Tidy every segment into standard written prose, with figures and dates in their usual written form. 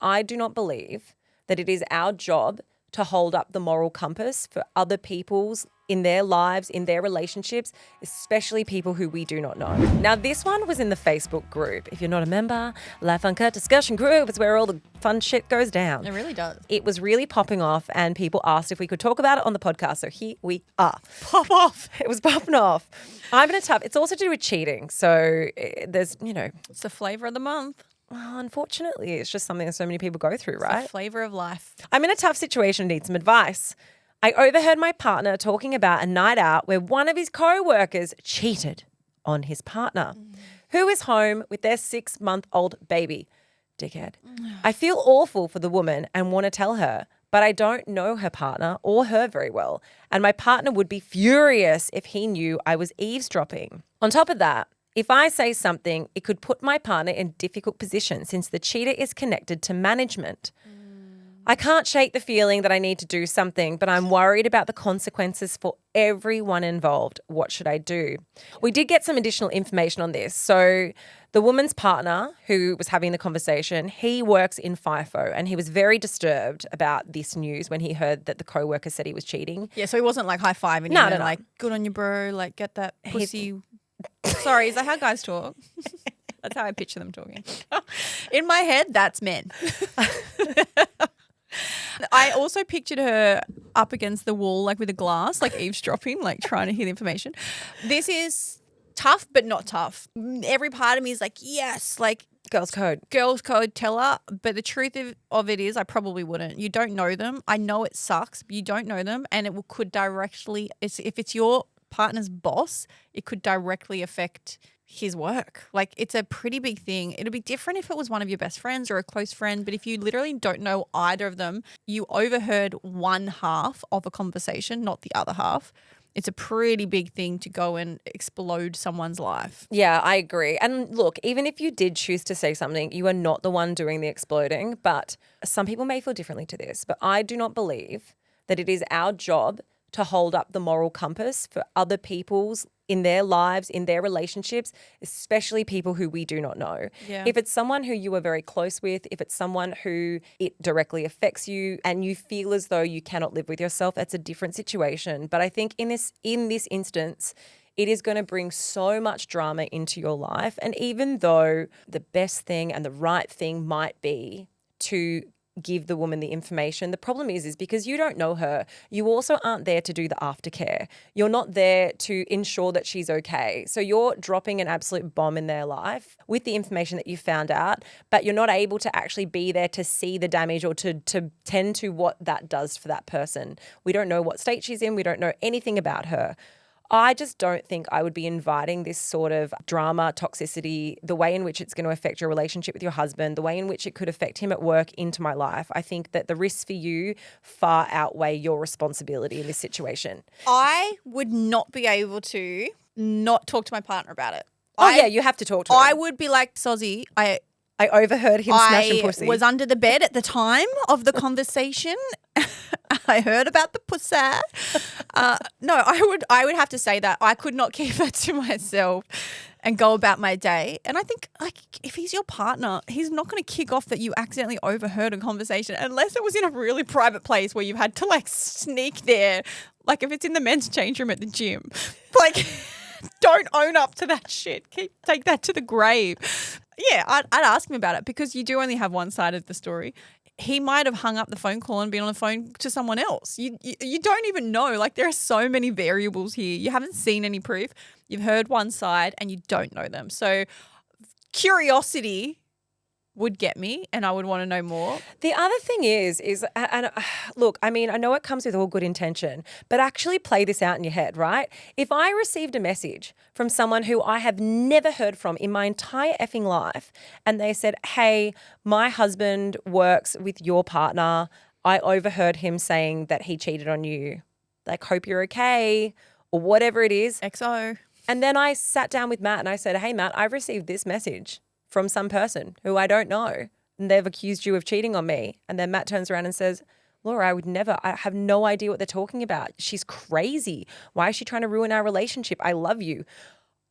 I do not believe that it is our job to hold up the moral compass for other people's in their lives, in their relationships, especially people who we do not know. Now, this one was in the Facebook group. If you're not a member, Life Uncut discussion group is where all the fun shit goes down. It really does. It was really popping off and people asked if we could talk about it on the podcast. So here we are. Pop off. It was popping off. I'm in a tough, it's also to do with cheating. So there's, It's the flavour of the month. well, unfortunately, it's just something that so many people go through, right? The flavour of life. I'm in a tough situation and need some advice. I overheard my partner talking about a night out where one of his co-workers cheated on his partner, who is home with their 6-month-old baby. Dickhead. I feel awful for the woman and want to tell her, but I don't know her partner or her very well, and my partner would be furious if he knew I was eavesdropping. On top of that, if I say something, it could put my partner in a difficult position since the cheater is connected to management. I can't shake the feeling that I need to do something, but I'm worried about the consequences for everyone involved. What should I do? We did get some additional information on this. So the woman's partner who was having the conversation, he works in FIFO and he was very disturbed about this news when he heard that the co-worker said he was cheating. Yeah, so he wasn't like high-fiving No, him and no. like, good on you, bro, like get that pussy. Sorry, is that how guys talk? That's how I picture them talking. In my head, that's men. I also pictured her up against the wall, like with a glass, like eavesdropping, like trying to hear the information. This is tough, but not tough. Every part of me is like, yes, like Girls' code. girls' code, tell her. But the truth of it is I probably wouldn't. You don't know them. I know it sucks, but you don't know them. And it could directly, if it's your partner's boss, it could directly affect his work. Like, it's a pretty big thing. It'd be different if it was one of your best friends or a close friend, but if you literally don't know either of them, you overheard one half of a conversation, not the other half. It's a pretty big thing to go and explode someone's life. Yeah, I agree. And look, even if you did choose to say something, you are not the one doing the exploding, but some people may feel differently to this, but I do not believe that it is our job to hold up the moral compass for other people's in their lives, in their relationships, especially people who we do not know. Yeah. If it's someone who you are very close with, if it's someone who it directly affects you and you feel as though you cannot live with yourself, that's a different situation. But I think in this instance, it is going to bring so much drama into your life. And even though the best thing and the right thing might be to give the woman the information, the problem is because you don't know her. You also aren't there to do the aftercare. You're not there to ensure that she's okay. So you're dropping an absolute bomb in their life with the information that you found out, but you're not able to actually be there to see the damage or to tend to what that does for that person. We don't know what state she's in. We don't know anything about her. I just don't think I would be inviting this sort of drama, toxicity, the way in which it's going to affect your relationship with your husband, the way in which it could affect him at work into my life. I think that the risks for you far outweigh your responsibility in this situation. I would not be able to not talk to my partner about it. Yeah, you have to talk to him. I would be like, Sozzy, I overheard him smashing pussy. was under the bed at the time of the conversation. I heard about the pussy. No, I would have to say that. I could not keep that to myself and go about my day. And I think, like, if he's your partner, he's not going to kick off that you accidentally overheard a conversation unless it was in a really private place where you had to, like, sneak there. Like, if it's in the men's change room at the gym. Like, don't own up to that shit. Take that to the grave. Yeah, I'd ask him about it because you do only have one side of the story. He might have hung up the phone call and been on the phone to someone else. You don't even know. Like, there are so many variables here. You haven't seen any proof. You've heard one side and you don't know them. So curiosity would get me and I would want to know more. The other thing is and look, I mean, I know it comes with all good intention, but actually play this out in your head, right? If I received a message from someone who I have never heard from in my entire effing life and they said, hey, my husband works with your partner. I overheard him saying that he cheated on you. Like, hope you're okay or whatever it is. XO. And then I sat down with Matt and I said, hey, Matt, I've received this message from some person who I don't know and they've accused you of cheating on me. And then Matt turns around and says, Laura, I have no idea what they're talking about. She's crazy. Why is she trying to ruin our relationship? I love you.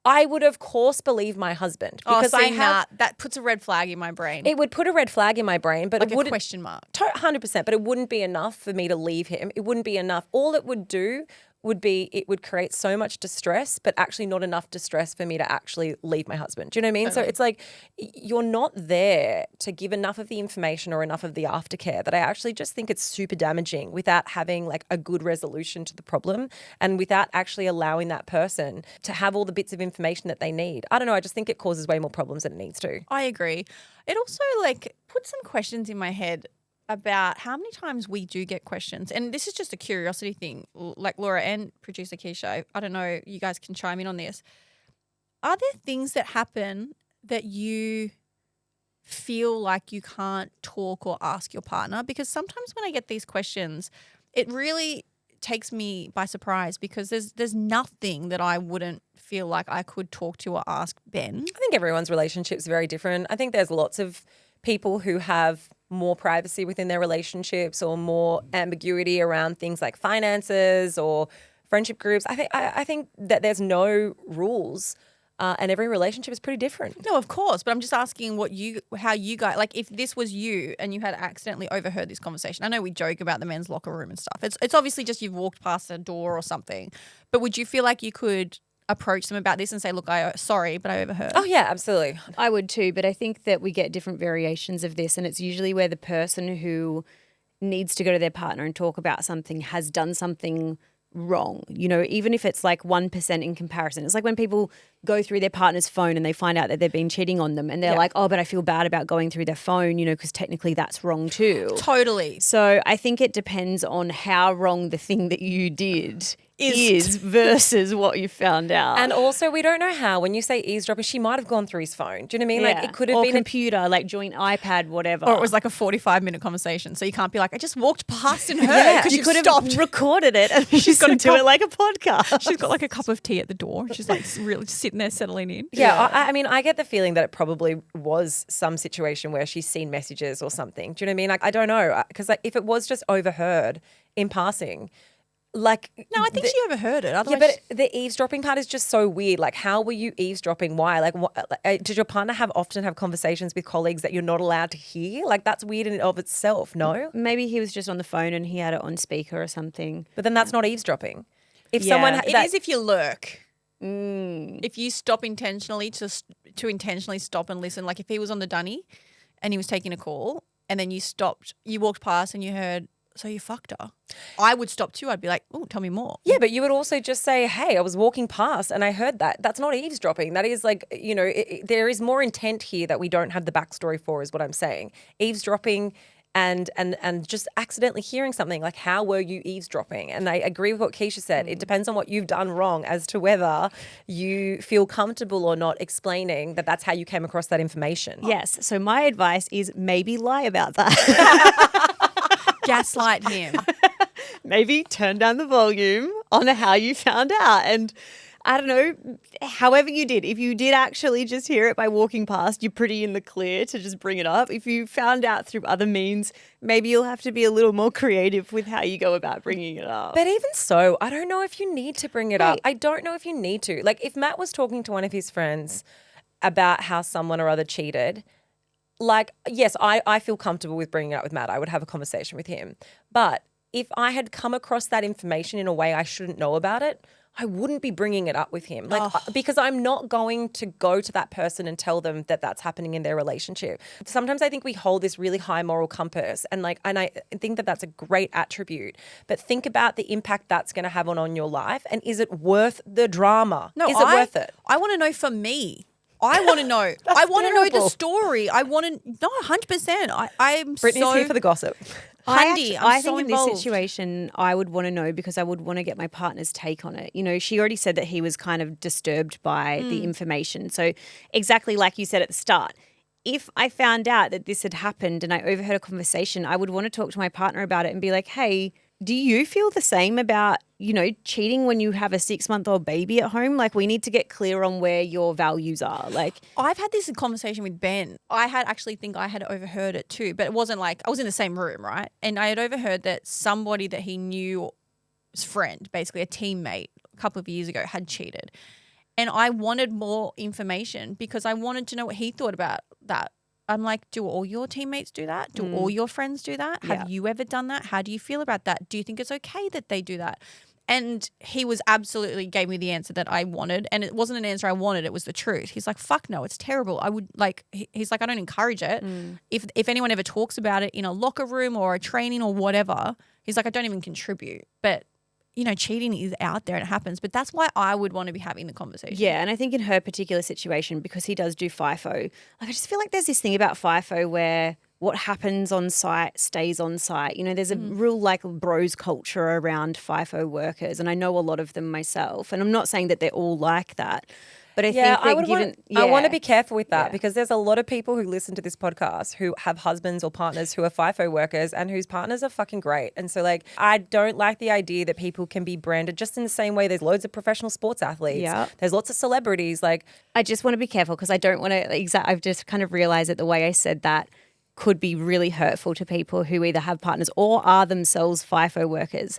I would, of course, believe my husband. Because that puts a red flag in my brain. It would put a red flag in my brain, but like it wouldn't. A question mark. 100%, but it wouldn't be enough for me to leave him. It wouldn't be enough. All it would do would be it would create so much distress, but actually not enough distress for me to actually leave my husband. Do you know what I mean? Totally. So it's like you're not there to give enough of the information or enough of the aftercare that I actually just think it's super damaging without having like a good resolution to the problem and without actually allowing that person to have all the bits of information that they need. I don't know. I just think it causes way more problems than it needs to. I agree. It also like puts some questions in my head about how many times we do get questions. And this is just a curiosity thing, like Laura and producer Keisha. I don't know, you guys can chime in on this. Are there things that happen that you feel like you can't talk or ask your partner? Because sometimes when I get these questions, it really takes me by surprise because there's nothing that I wouldn't feel like I could talk to or ask Ben. I think everyone's relationship's very different. I think there's lots of people who have more privacy within their relationships or more ambiguity around things like finances or friendship groups. I think that there's no rules and every relationship is pretty different. No, of course. But I'm just asking how you guys, like if this was you and you had accidentally overheard this conversation. I know we joke about the men's locker room and stuff. It's obviously just you've walked past a door or something. But would you feel like you could approach them about this and say, look, sorry, but I overheard? Oh, yeah, absolutely. I would too, but I think that we get different variations of this, and it's usually where the person who needs to go to their partner and talk about something has done something wrong, you know, even if it's like 1% in comparison. It's like when people go through their partner's phone and they find out that they've been cheating on them and they're like, oh, but I feel bad about going through their phone, you know, because technically that's wrong too. Totally. So I think it depends on how wrong the thing that you did is versus what you found out. And also, we don't know how. When you say eavesdropping, she might have gone through his phone. Do you know what I mean? Like, it could have or been computer, like joint iPad, whatever. Or it was like a 45-minute conversation. So you can't be like, I just walked past and heard because you could have recorded it and she's going to do it like a podcast. She's got like a cup of tea at the door. She's like really sitting there settling in. Yeah, I mean, I get the feeling that it probably was some situation where she's seen messages or something. Do you know what I mean? Like, I don't know. Because like, if it was just overheard in passing, like... No, I think she overheard it. Otherwise, yeah, but the eavesdropping part is just so weird. Like, how were you eavesdropping? Why? Like, did your partner often have conversations with colleagues that you're not allowed to hear? Like, that's weird in and of itself, no? Maybe he was just on the phone and he had it on speaker or something. But then that's not eavesdropping. If someone... It is if you lurk. If you stop intentionally to intentionally stop and listen, like if he was on the dunny and he was taking a call and then you stopped, you walked past and you heard, so you fucked her. I would stop too. I'd be like, oh, tell me more. Yeah, but you would also just say, hey, I was walking past and I heard that. That's not eavesdropping. That is like, you know, there is more intent here that we don't have the backstory for is what I'm saying. Eavesdropping and just accidentally hearing something, like how were you eavesdropping? And I agree with what Keisha said. It depends on what you've done wrong as to whether you feel comfortable or not explaining that that's how you came across that information. Yes. So my advice is maybe lie about that. Gaslight him. Maybe turn down the volume on how you found out. And I don't know, however you did. If you did actually just hear it by walking past, you're pretty in the clear to just bring it up. If you found out through other means, maybe you'll have to be a little more creative with how you go about bringing it up. But even so, I don't know if you need to bring it up. I don't know if you need to. Like if Matt was talking to one of his friends about how someone or other cheated, like, yes, I feel comfortable with bringing it up with Matt. I would have a conversation with him. But if I had come across that information in a way I shouldn't know about it, I wouldn't be bringing it up with him. Like, because I'm not going to go to that person and tell them that that's happening in their relationship. Sometimes I think we hold this really high moral compass and I think that that's a great attribute. But think about the impact that's going to have on your life. And is it worth the drama? No, is it worth it? I want to know for me. I want to know. I want to know the story. I want to, no, 100%. I'm Brittany's here for the gossip. I I'm so think in involved. this situation, I would want to know because I would want to get my partner's take on it. You know, she already said that he was kind of disturbed by the information. So exactly like you said at the start, if I found out that this had happened and I overheard a conversation, I would want to talk to my partner about it and be like, hey, do you feel the same about, you know, cheating when you have a 6-month-old baby at home? Like, we need to get clear on where your values are. Like, I've had this conversation with Ben. I had actually think I had overheard it too, but it wasn't like I was in the same room, right? And I had overheard that somebody that he knew, his friend, basically a teammate, a couple of years ago, had cheated. And I wanted more information because I wanted to know what he thought about that. I'm like, do all your teammates do that? Do all your friends do that? Have you ever done that? How do you feel about that? Do you think it's okay that they do that? And he was absolutely gave me the answer that I wanted. And it wasn't an answer I wanted. It was the truth. He's like, fuck no, it's terrible. I would like, he's like, I don't encourage it. If anyone ever talks about it in a locker room or a training or whatever, he's like, I don't even contribute. But you know, cheating is out there and it happens. But that's why I would want to be having the conversation. Yeah, and I think in her particular situation, because he does do FIFO, like I just feel like there's this thing about FIFO where what happens on site stays on site. You know, there's a real like bros culture around FIFO workers, and I know a lot of them myself. And I'm not saying that they're all like that. But I think that I want to be careful with that because there's a lot of people who listen to this podcast who have husbands or partners who are FIFO workers and whose partners are fucking great. And so like, I don't like the idea that people can be branded just in the same way there's loads of professional sports athletes. Yeah. There's lots of celebrities. Like, I just want to be careful because I don't want to, I've just kind of realized that the way I said that could be really hurtful to people who either have partners or are themselves FIFO workers.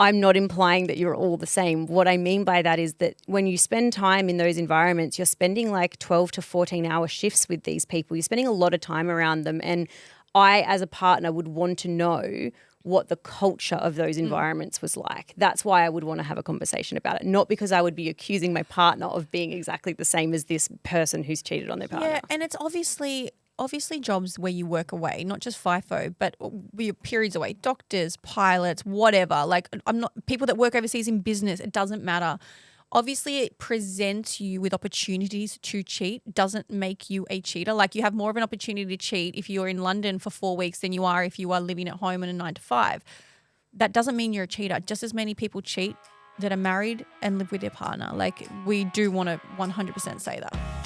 I'm not implying that you're all the same. What I mean by that is that when you spend time in those environments, you're spending like 12 to 14-hour shifts with these people. You're spending a lot of time around them. And I, as a partner, would want to know what the culture of those environments was like. That's why I would want to have a conversation about it, not because I would be accusing my partner of being exactly the same as this person who's cheated on their partner. Yeah, and it's obviously jobs where you work away, not just FIFO, but your periods away, doctors, pilots, whatever. Like I'm not people that work overseas in business, it doesn't matter. Obviously it presents you with opportunities to cheat, doesn't make you a cheater. Like you have more of an opportunity to cheat if you're in London for 4 weeks than you are if you are living at home in a 9 to 5. That doesn't mean you're a cheater. Just as many people cheat that are married and live with their partner. Like we do want to 100% say that.